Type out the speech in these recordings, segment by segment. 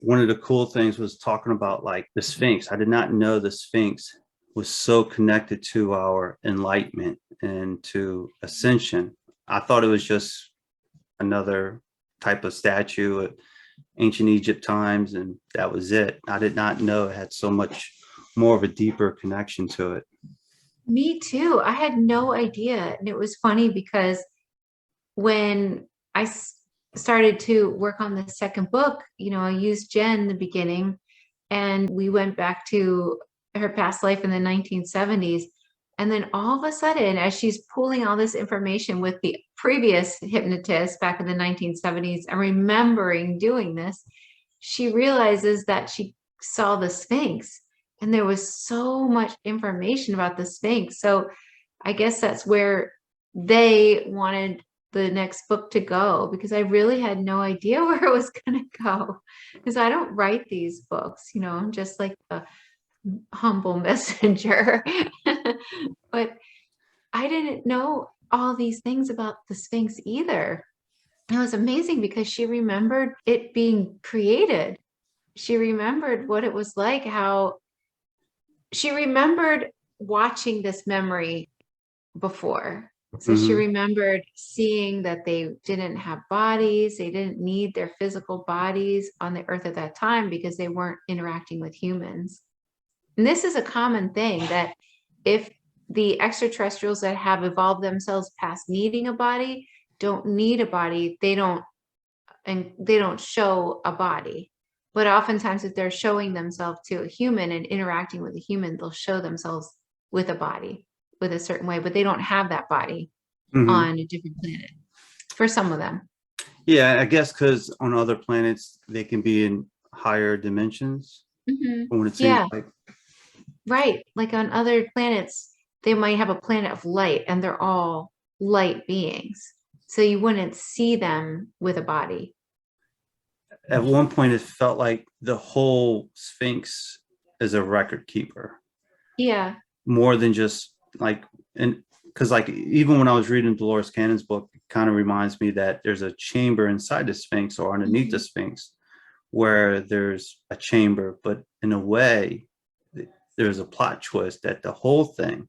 one of the cool things was talking about like the Sphinx. I did not know the Sphinx was so connected to our enlightenment and to ascension. I thought it was just another type of statue at ancient Egypt times, and that was it. I did not know it had so much more of a deeper connection to it. Me too. I had no idea. And it was funny because when started to work on the second book, I used Jen in the beginning and we went back to her past life in the 1970s. And then all of a sudden, as she's pulling all this information with the previous hypnotist back in the 1970s and remembering doing this, she realizes that she saw the Sphinx. And there was so much information about the Sphinx. So I guess that's where they wanted the next book to go, because I really had no idea where it was going to go, because I don't write these books, I'm just like a humble messenger. But I didn't know all these things about the Sphinx either. It was amazing because she remembered it being created. She remembered what it was like, how she remembered watching this memory before. So she Mm-hmm. remembered seeing that they didn't have bodies, they didn't need their physical bodies on the earth at that time because they weren't interacting with humans. And this is a common thing, that if the extraterrestrials that have evolved themselves past needing a body don't need a body, they don't show a body. But oftentimes, if they're showing themselves to a human and interacting with a human, they'll show themselves with a body, with a certain way, but they don't have that body Mm-hmm. on a different planet for some of them. Yeah, I guess because on other planets they can be in higher dimensions. Mhm. From what it seems Yeah, like. right. Like on other planets, they might have a planet of light and they're all light beings. So you wouldn't see them with a body. At one point, it felt like the whole Sphinx is a record keeper, Yeah. more than just like, and because like even when I was reading Dolores Cannon's book, it kind of reminds me that there's a chamber inside the Sphinx or underneath the Mhm. Sphinx where there's a chamber, but in a way, there's a plot twist that the whole thing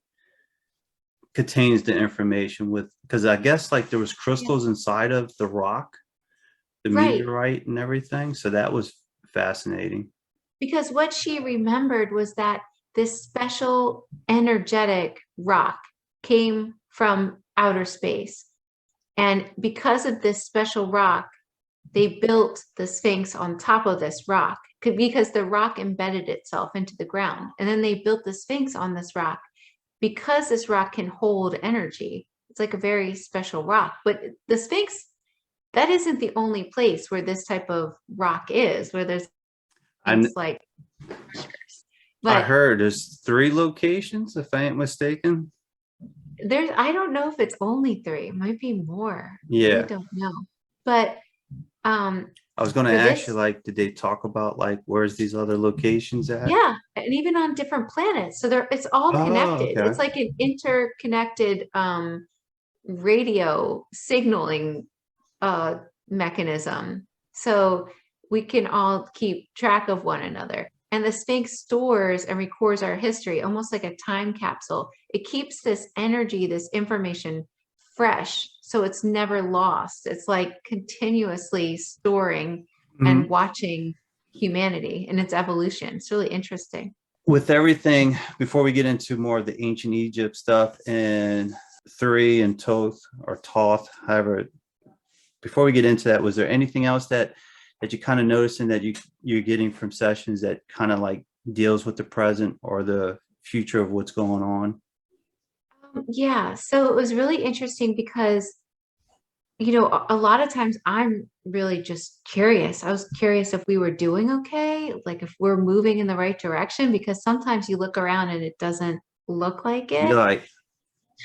contains the information with, because I guess like there was Yeah. crystals inside of the rock, the Right. meteorite and everything. So that was fascinating. Because what she remembered was that this special energetic rock came from outer space. And because of this special rock, they built the Sphinx on top of this rock because the rock embedded itself into the ground. And then they built the Sphinx on this rock because this rock can hold energy. It's like a very special rock. But the Sphinx, that isn't the only place where this type of rock is, where there's I things like treasures. I But heard there's three locations, if I ain't mistaken. I don't know if it's only three, it might be more. I really Yeah. don't know. But um, I was going to for ask you, this, like, did they talk about like where's these other locations at? yeah, and even on different planets. So it's all Oh, connected. okay. It's like an interconnected radio signaling uh mechanism. So we can all keep track of one another. And the Sphinx stores and records our history almost like a time capsule. It keeps this energy, this information fresh, so it's never lost. It's like continuously storing and Mhm. watching humanity and its evolution. It's really interesting. With everything, before we get into more of the ancient Egypt stuff and three and Toth or Toth, however, before we get into that, was there anything else that you kind of noticing that you're getting from sessions that kind of like deals with the present or the future of what's going on? Yeah, so it was really interesting because a lot of times I'm really just curious. I was curious if we were doing okay, like if we're moving in the right direction, because sometimes you look around and it doesn't look like You're it. like,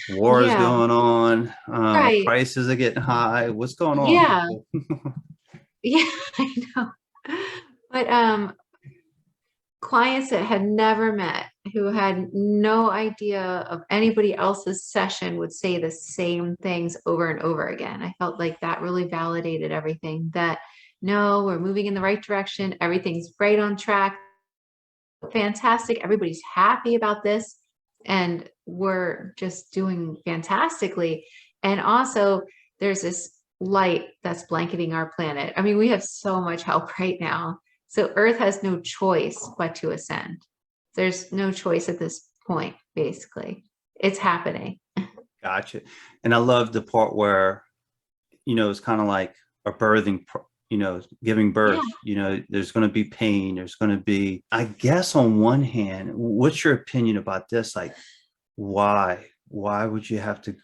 war is Yeah, going on, right. prices are getting high. What's going on, Yeah, people? yeah, I know. But clients that had never met, who had no idea of anybody else's session, would say the same things over and over again. I felt like that really validated everything, that no, we're moving in the right direction. Everything's right on track. Fantastic. Everybody's happy about this. And we're just doing fantastically. And also, there's this light that's blanketing our planet. I mean, we have so much help right now. So Earth has no choice but to ascend. There's no choice at this point, basically. It's happening. Gotcha. And I love the part where, it's kind of like a birthing, giving birth, Yeah. there's going to be pain. There's going to be, I guess on one hand, what's your opinion about this? Like, why would you have to,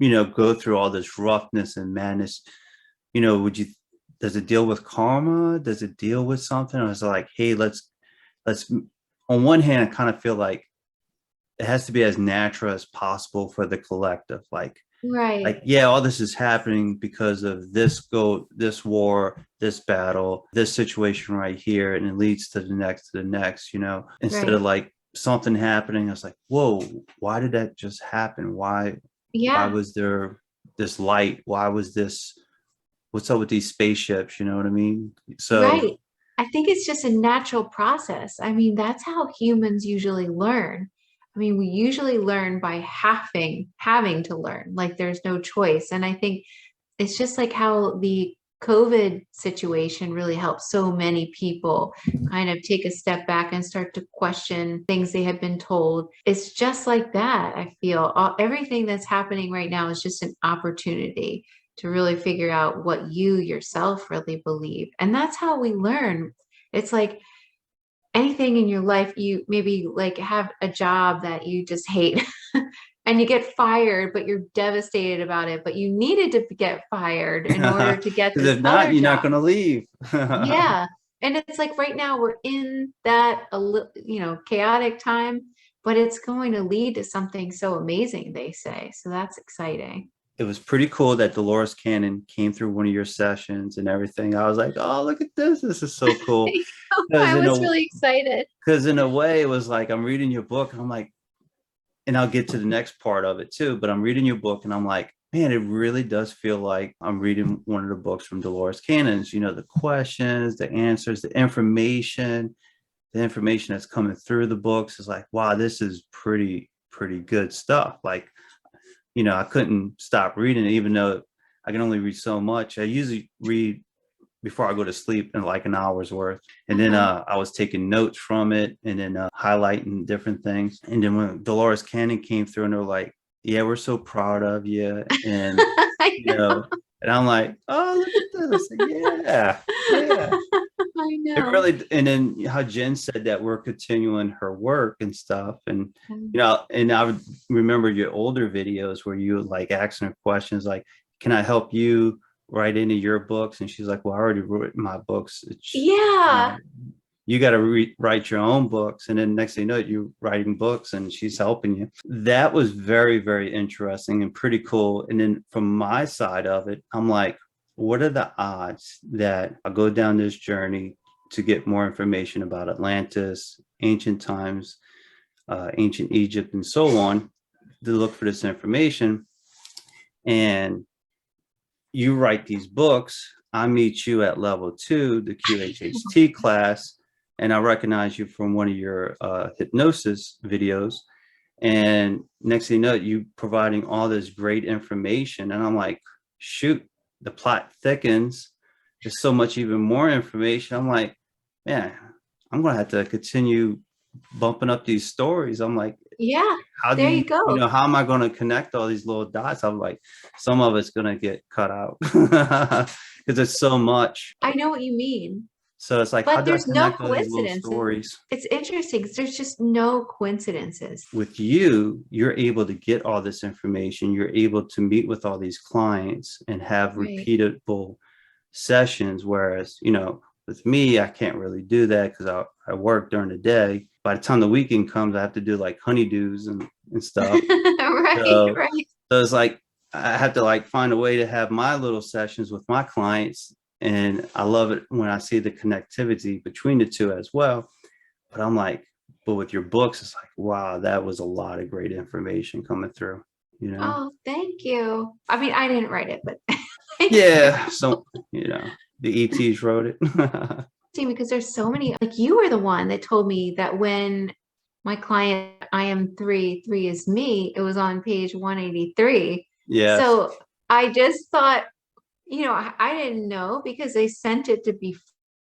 go through all this roughness and madness? Does it deal with karma? Does it deal with something? Or is it like, hey, let's, on one hand, I kind of feel like it has to be as natural as possible for the collective. Like, Right. yeah, all this is happening because of this war, this battle, this situation right here, and it leads to the next, instead Right. of like something happening. I was like, whoa, why did that just happen? Why Yeah. was there this light? Why was this? What's up with these spaceships? You know what I mean? So Right. I think it's just a natural process. I mean, that's how humans usually learn. I mean, we usually learn by having to learn, like there's no choice. And I think it's just like how the COVID situation really helped so many people kind of take a step back and start to question things they had been told. It's just like that. I feel everything that's happening right now is just an opportunity to really figure out what you yourself really believe. And that's how we learn. It's like anything in your life, you maybe like have a job that you just hate and you get fired, but you're devastated about it, but you needed to get fired in order because to get this if not, other you're not job. going to leave. Yeah. And it's like right now we're in that chaotic time, but it's going to lead to something so amazing, they say. So that's exciting. It was pretty cool that Dolores Cannon came through one of your sessions and everything. I was like, oh, look at this. This is so cool. Because I in was a really excited. because in a way it was like I'm reading your book and I'm like, and I'll get to the next part of it too, but I'm reading your book and I'm like, man, it really does feel like I'm reading one of the books from Dolores Cannon's, the questions, the answers, the information that's coming through the books is like, wow, this is pretty good stuff. Like, I couldn't stop reading it, even though I can only read so much. I usually read before I go to sleep in like an hour's worth. And then Uh-huh. I was taking notes from it and then highlighting different things. And then when Dolores Cannon came through and they're like, yeah, we're so proud of you. And, I you know. know, and I'm like, oh, look at this. Yeah, yeah. I It know. really, and then how Jen said that we're continuing her work and stuff. And, and I would remember your older videos where you would like asking her questions like, can I help you write into your books? And she's like, well, I already wrote my books. Yeah. You got to write your own books. And then next thing you know, you're writing books and she's helping you. That was very, very interesting and pretty cool. And then from my side of it, I'm like, what are the odds that I go down this journey to get more information about Atlantis, ancient times, ancient Egypt, and so on, to look for this information? And you write these books. I meet you at level 2, the QHHT class, and I recognize you from one of your hypnosis videos. And next thing you know, you providing all this great information. And I'm like, shoot, the plot thickens. There's so much even more information. I'm like, man, I'm going to have to continue bumping up these stories. I'm like, Yeah. how do There you go. how am I going to connect all these little dots? I'm like, some of it's going to get cut out because it's so much. I know what you mean. So it's like, how But do I there's no connect all these little coincidences. stories? It's interesting because there's just no coincidences. With you, you're able to get all this information. You're able to meet with all these clients and have Right. repeatable sessions. Whereas, with me, I can't really do that because I work during the day. By the time the weekend comes, I have to do like honeydews and stuff. Right, So, right. so it's like I have to like find a way to have my little sessions with my clients. And I love it when I see the connectivity between the two as well. But I'm like, but with your books, it's like, wow, that was a lot of great information coming through. Oh, thank you. I mean, I didn't write it, but thank you. Yeah. So, The ETs wrote it. Because there's so many, like you were the one that told me that when my client, I am three, three is me, it was on page 183. Yes. So I just thought, I didn't know because they sent it to be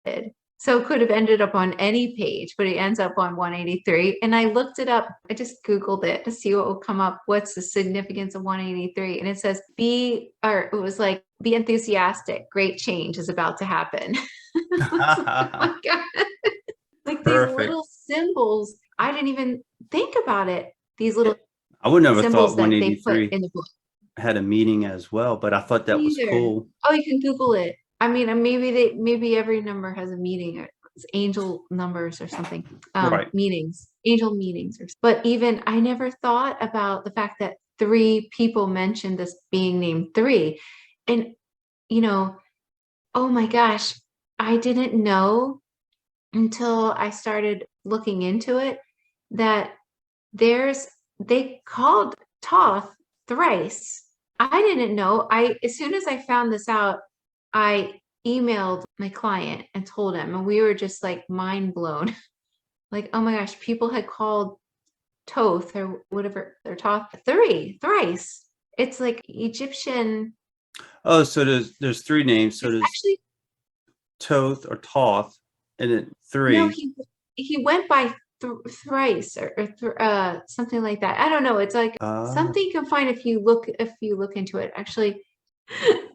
fitted. So it could have ended up on any page, but it ends up on 183. And I looked it up. I just Googled it to see what will come up. What's the significance of 183? And it says, be enthusiastic. Great change is about to happen. Oh my God. Like these Perfect. little symbols. I didn't even think about it. These little I would never symbols thought that they put 183 in the book. had a meaning as well, but I thought that was Either. cool. Oh, you can Google it. I mean, maybe every number has a meaning, or it's angel numbers or something. Right. Meanings, angel meanings. But even I never thought about the fact that three people mentioned this being named three. And, oh my gosh, I didn't know until I started looking into it that they called Toth thrice. I didn't know. As soon as I found this out, I emailed my client and told him, and we were just like mind blown. Like, oh my gosh, people had called Toth or whatever they're Toth thrice. It's like Egyptian. Oh, so there's three names. So It's there's actually Toth or Toth, and then no. three. He went by thrice or something like that. I don't know. It's like Uh, something you can find if you look into it. Actually,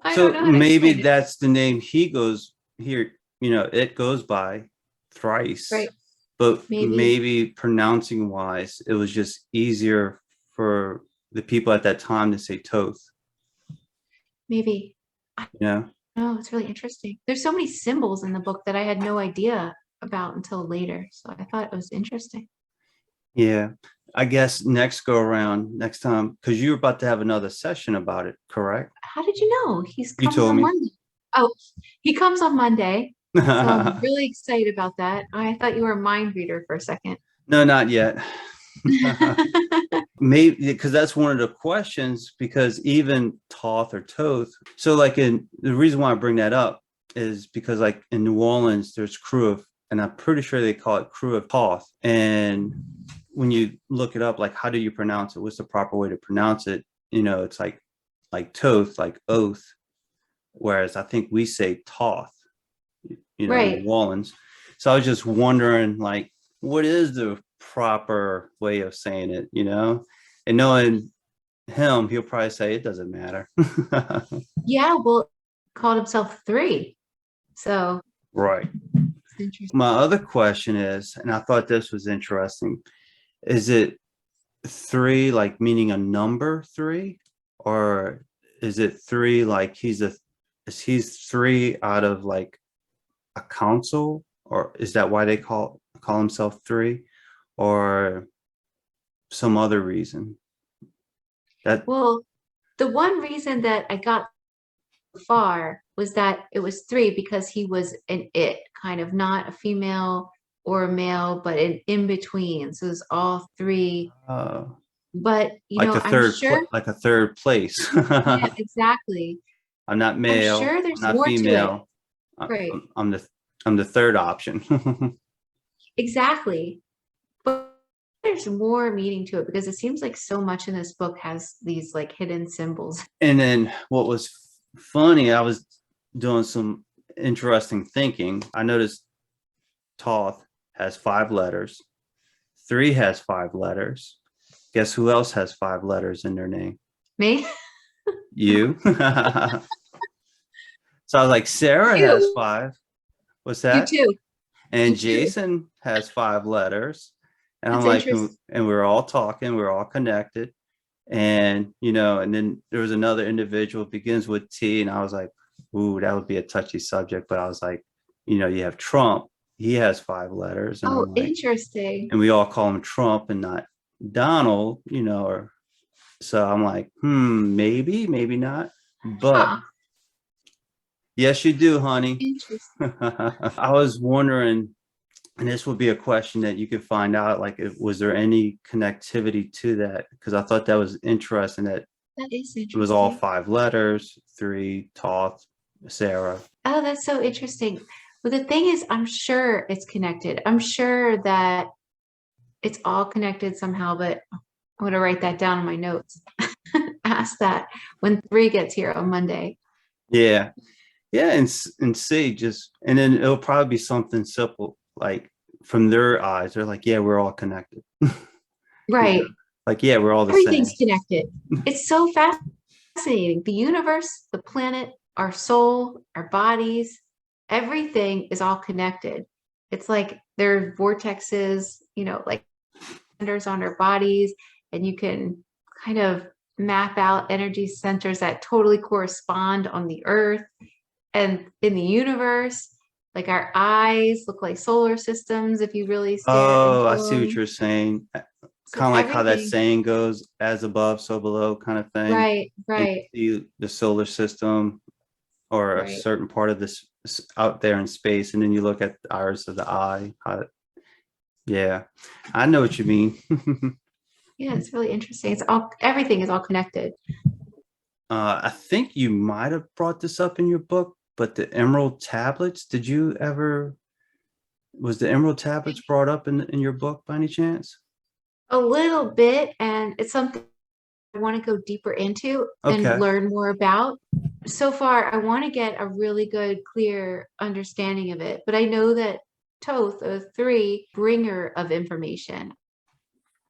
I don't so know how to maybe explain it. that's the name he goes here. It goes by thrice, Right? but Maybe, maybe pronouncing wise, it was just easier for the people at that time to say Toth. maybe. I You know? don't know. It's really interesting. There's so many symbols in the book that I had no idea about until later. So I thought it was interesting. Yeah. I guess next go around, next time, because you're about to have another session about it, correct? How did you know? He You comes told on me. Monday. Oh, he comes on Monday. So I'm No, really excited about that. I thought you were a mind reader for a second. not yet. Maybe because that's one of the questions, because even Toth or Toth. So like the reason why I bring that up is because like in New Orleans, there's crew of, and I'm pretty sure they call it crew of Toth. And when you look it up, like how do you pronounce it? What's the proper way to pronounce it? It's like Toth, like oath. Whereas I think we say Toth, in Right. New Orleans. So I was just wondering, like, what is the proper way of saying it, And knowing him, he'll probably say it doesn't matter. Yeah, well, called himself three. So Right. it's interesting. My other question is, and I thought this was interesting, is it three like meaning a number three, or is it three like he's three out of like a council, or is that why they call himself three, or some other reason that Well, the one reason that I got far was that it was three because he was an it, kind of not a female or a male, but an in between. So it was all three. uh But like I'm sure, like a third place. yeah, exactly. I'm not I'm male, sure I'm there's not more to it. female. Right. I'm the third option. Exactly. But there's more meaning to it because it seems like so much in this book has these like hidden symbols. And then what was funny, I was doing some interesting thinking. I noticed Toth has 5 letters, three has 5 letters. Guess who else has 5 letters in their name? Me? You. So I was like, Sarah has You. 5. What's You that? too. And You too. Jason has 5 letters. And I'm That's like, interesting. and we're all talking, we're all connected. And, and then there was another individual begins with T. And I was like, ooh, that would be a touchy subject. But I was like, you have Trump. He has 5 letters. And Oh, I'm like, interesting. and we all call him Trump and not Donald, or so I'm like, maybe, maybe not. But Huh. yes, you do, honey. Interesting. I was wondering, and this would be a question that you could find out, like, was there any connectivity to that? Because I thought that was interesting that That is it was all interesting. 5 letters, three, Toth, Sarah. Oh, that's so interesting. Well, the thing is, I'm sure it's connected. I'm sure that it's all connected somehow, but I'm going to write that down in my notes. Ask that when 3 gets here on Monday. Yeah. Yeah. And see, just, and then it'll probably be something simple, like from their eyes, they're like, yeah, we're all connected. You know, Right. like, yeah, we're all the Everything's same. connected. It's so fascinating. The universe, the planet, our soul, our bodies, everything is all connected. It's like there are vortexes, like centers on our bodies, and you can kind of map out energy centers that totally correspond on the earth and in the universe. Like our eyes look like solar systems if you really stare into Oh, I see what them. you're saying. So Kind of like how that everything, saying goes, as above, so below kind of thing. right, And right, you see the solar system or a right. certain part of this out there in space, and then you look at the iris of the eye. Yeah, I know what you mean. Yeah, it's really interesting. Everything is all connected. I think you might have brought this up in your book, but the emerald tablets, was the emerald tablets brought up in your book by any chance? A little bit, and it's something I want to go deeper into and Okay. learn more about. So far, I want to get a really good, clear understanding of it. But I know that Toth, the 3 bringer of information,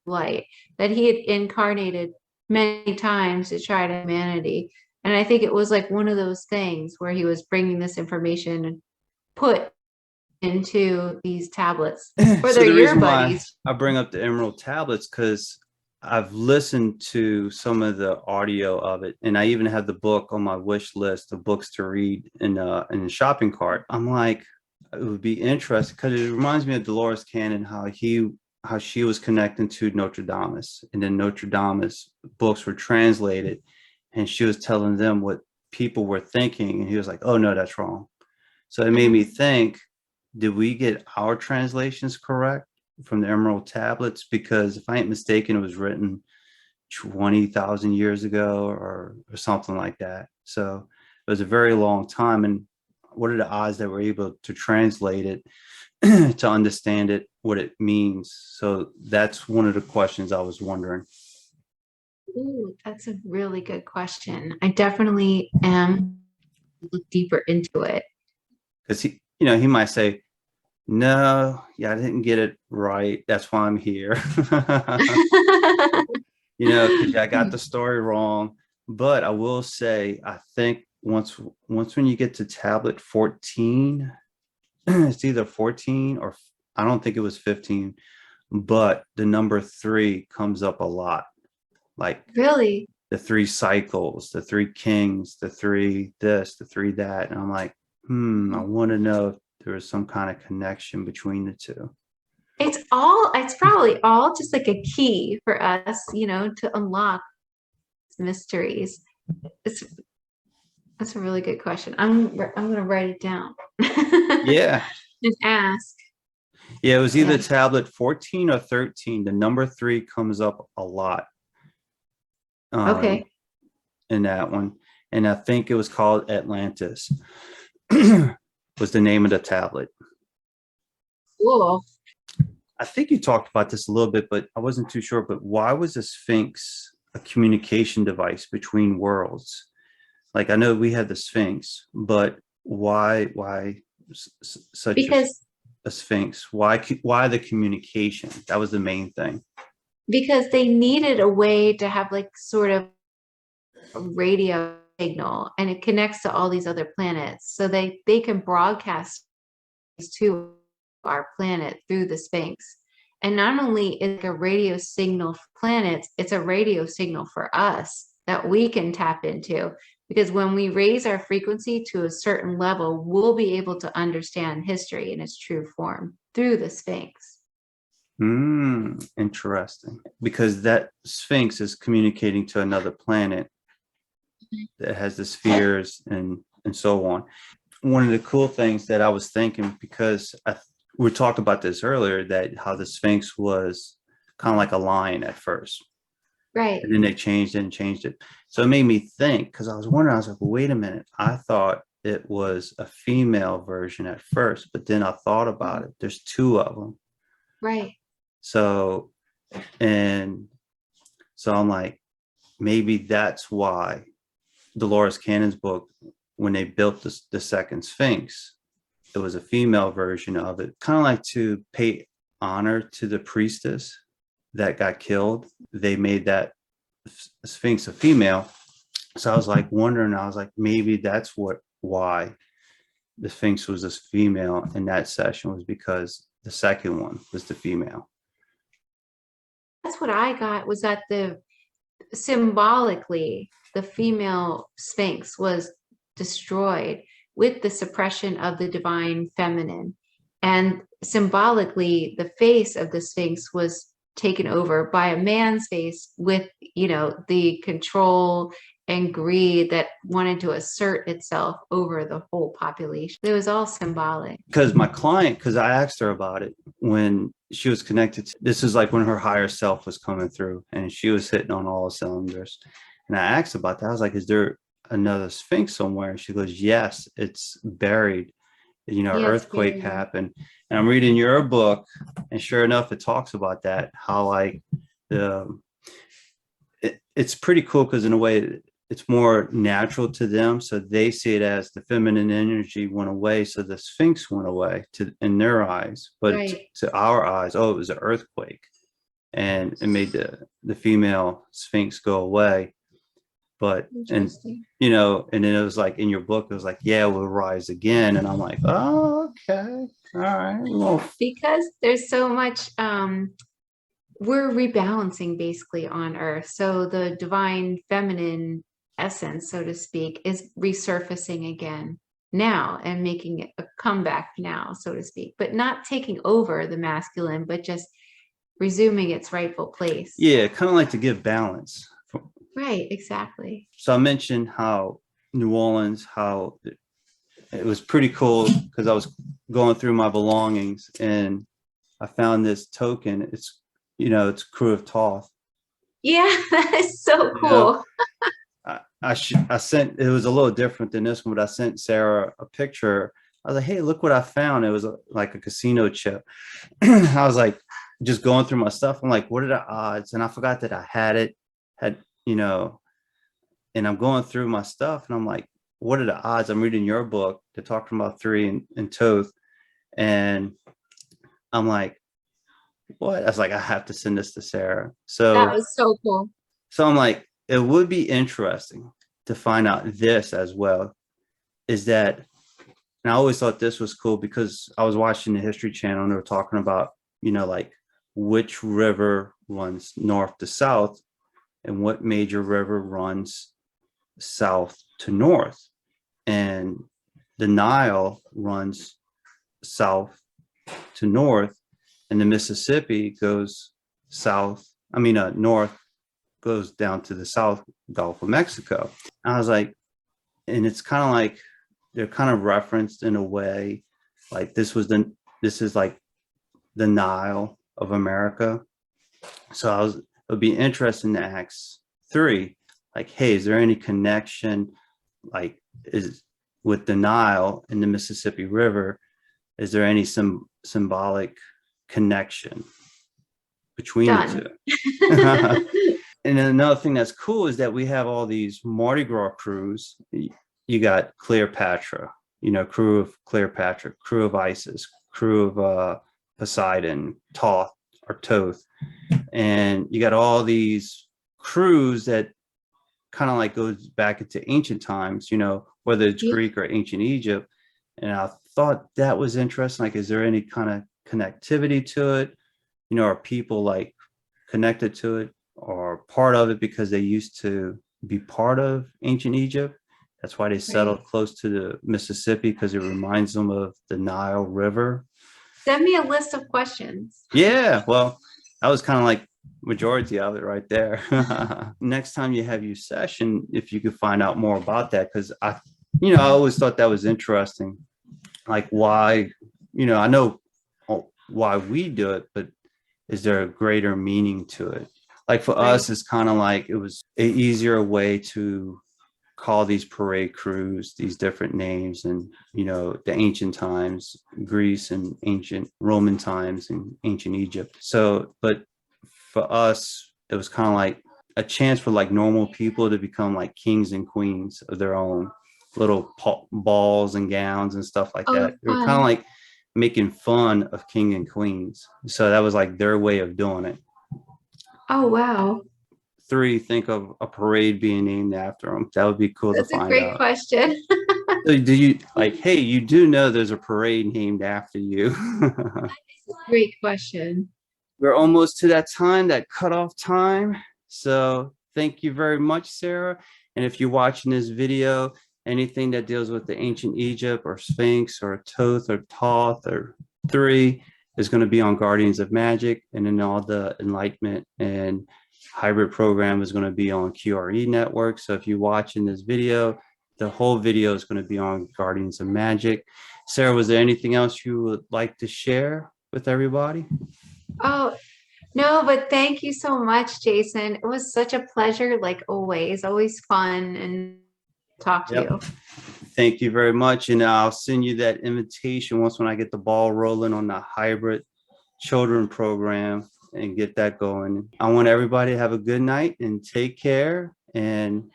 light, that he had incarnated many times to try to humanity. And I think it was like one of those things where he was bringing this information and put into these tablets, or So they're the your reason why buddies. I bring up the emerald tablets, because I've listened to some of the audio of it, and I even have the book on my wish list of books to read in the shopping cart. I'm like, it would be interesting because it reminds me of Dolores Cannon, how she was connecting to Notre Dame, and then Notre Dame's books were translated, and she was telling them what people were thinking, and he was like, "Oh no, that's wrong." So it made me Mhm. think, did we get our translations correct from the Emerald Tablets? Because if I ain't mistaken, it was written 20,000 years ago or something like that. So it was a very long time. And what are the odds that we're able to translate it to understand it, what it means? So that's one of the questions I was wondering. Ooh, that's a really good question. I definitely am look deeper into it. Because he might say, no, yeah, I didn't get it right. That's why I'm here. Because I got the story wrong. But I will say, I think once when you get to tablet 14, it's either 14 or I don't think it was 15, but the number 3 comes up a lot. Like Really? the 3 cycles, the 3 kings, the 3 this, the 3 that. And I'm like, I want to know if there was some kind of connection between the two. It's probably all just like a key for us, to unlock mysteries. It's That's a really good question. I'm gonna write it down. Yeah. And ask. Yeah, it was either Yeah. tablet 14 or 13. The number 3 comes up a lot um, Okay. in that one. And I think it was called Atlantis, was the name of the tablet. Cool. I think you talked about this a little bit, but I wasn't too sure. But why was the Sphinx a communication device between worlds? Like I know we had the Sphinx, but why such Because a Sphinx? Why the communication? That was the main thing. because they needed a way to have like sort of a radio signal, and it connects to all these other planets. So they can broadcast to our planet through the Sphinx. And not only is it a radio signal for planets, it's a radio signal for us that we can tap into. Because when we raise our frequency to a certain level, we'll be able to understand history in its true form through the Sphinx. Interesting. Because that Sphinx is communicating to another planet that has the spheres and so on. One of the cool things that I was thinking, because we talked about this earlier, that how the Sphinx was kind of like a lion at first, Right. and then they changed it and changed it. So it made me think, because I was wondering, I was like, well, wait a minute. I thought it was a female version at first, but then I thought about it. There's two of them. Right. So, and so I'm like, maybe that's why Dolores Cannon's book, when they built the second Sphinx, it was a female version of it, kind of like to pay honor to the priestess that got killed. They made that Sphinx a female. So I was like wondering, I was like, maybe that's why the Sphinx was this female in that session, was because the second one was the female. That's what I got, was that symbolically, the female Sphinx was destroyed with the suppression of the divine feminine. And symbolically, the face of the Sphinx was taken over by a man's face with, the control and greed that wanted to assert itself over the whole population. It was all symbolic. Because my client, because I asked her about it when she was connected to, this is like when her higher self was coming through and she was hitting on all the cylinders. And I asked about that. I was like, is there another Sphinx somewhere? And she goes, yes, it's buried. Earthquake happened. And I'm reading your book, and sure enough, it talks about that, how like it's pretty cool, because in a way it's more natural to them. So they see it as the feminine energy went away. So the Sphinx went away in their eyes, but Right. to our eyes, oh, it was an earthquake, and it made the female Sphinx go away. But, and then it was like in your book, it was like, yeah, we'll rise again. And I'm like, oh, okay. All right. Well, because there's so much, we're rebalancing basically on Earth. So the divine feminine essence, so to speak, is resurfacing again now and making it a comeback now, so to speak, but not taking over the masculine, but just resuming its rightful place. Yeah, kind of like to give balance. Right, exactly. So I mentioned how New Orleans, how it was pretty cool, because I was going through my belongings and I found this token. It's, it's Crew of Toth. Yeah, that is so cool. I sent, it was a little different than this one, but I sent Sarah a picture. I was like, hey, look what I found. It was like a casino chip. I was like, just going through my stuff. I'm like, what are the odds? And I forgot that I had, and I'm going through my stuff and I'm like, what are the odds? I'm reading your book. They're talking about 3 and Toth. And I'm like, what? I was like, I have to send this to Sarah. So that was so cool. So I'm like, it would be interesting to find out this as well. Is that, and I always thought this was cool, because I was watching the History Channel and they were talking about, like which river runs north to south and what major river runs south to north. And the Nile runs south to north, and the Mississippi goes north, goes down to the South Gulf of Mexico. I was like, and it's kind of like they're kind of referenced in a way, like this is like the Nile of America. So it would be interesting to ask 3, like, hey, is there any connection, like, is with the Nile and the Mississippi River, is there any symbolic connection between the two? And then another thing that's cool is that we have all these Mardi Gras crews. You got Cleopatra, crew of Cleopatra, crew of Isis, crew of Poseidon, Toth or Toth. And you got all these crews that kind of like goes back into ancient times, whether it's Greek or ancient Egypt. And I thought that was interesting. Like, is there any kind of connectivity to it? Are people like connected to it or part of it because they used to be part of ancient Egypt? That's why they settled close to the Mississippi, because it reminds them of the Nile River. Send me a list of questions. Yeah, well, that was kind of like majority of it right there. Next time you have your session, if you could find out more about that, because I always thought that was interesting. Like, why, I know why we do it, but is there a greater meaning to it? Like for us, it's kind of like it was an easier way to call these parade crews these different names, and the ancient times, Greece, and ancient Roman times, and ancient Egypt. So, but for us, it was kind of like a chance for like normal people to become like kings and queens of their own little balls and gowns and stuff like Oh, that. They were kind of fun. like making fun of king and queens. So that was like their way of doing it. Oh, wow. 3, think of a parade being named after them. That would be cool to That's a find great out. question. So do you like, hey, you do know there's a parade named after you? Great question. We're almost to that time, that cutoff time. So thank you very much, Sarah. And if you're watching this video, anything that deals with the ancient Egypt or Sphinx or Toth or Toth or 3 is going to be on Guardians of Magic. And then all the enlightenment and hybrid program is going to be on QRE network. So if you're watching this video, the whole video is going to be on Guardians of Magic. Sarah, was there anything else you would like to share with everybody? Oh, no, but thank you so much, Jason. It was such a pleasure, like always fun and talk to Yep. you. Thank you very much. And I'll send you that invitation once when I get the ball rolling on the hybrid children program and get that going. I want everybody to have a good night and take care, and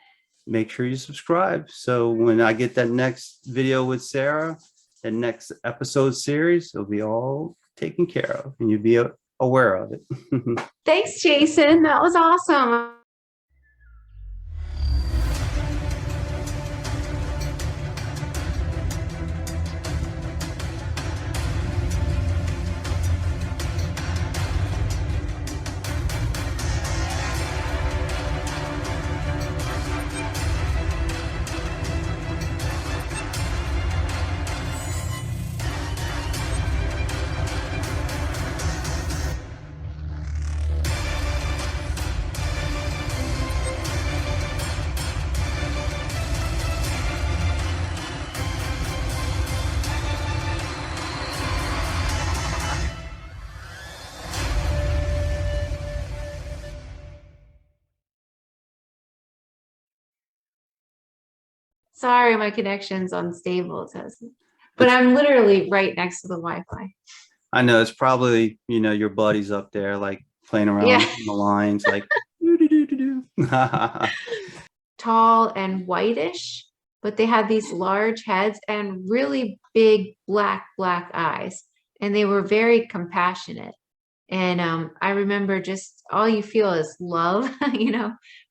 make sure you subscribe. So when I get that next video with Sarah, the next episode series, it'll be all taken care of and you'll be aware of it. Thanks, Jason. That was awesome. Sorry, my connection's unstable. It says, but I'm literally right next to the Wi-Fi. I know it's probably, your buddies up there like playing around Yeah. on the lines, like Tall and whitish, but they had these large heads and really big black eyes, and they were very compassionate. And I remember just all you feel is love,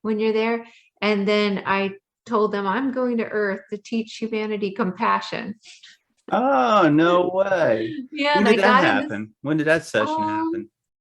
when you're there. And then I told them I'm going to Earth to teach humanity compassion. Oh, no way. Yeah, When and I did that got in this. happen? When did that session happen?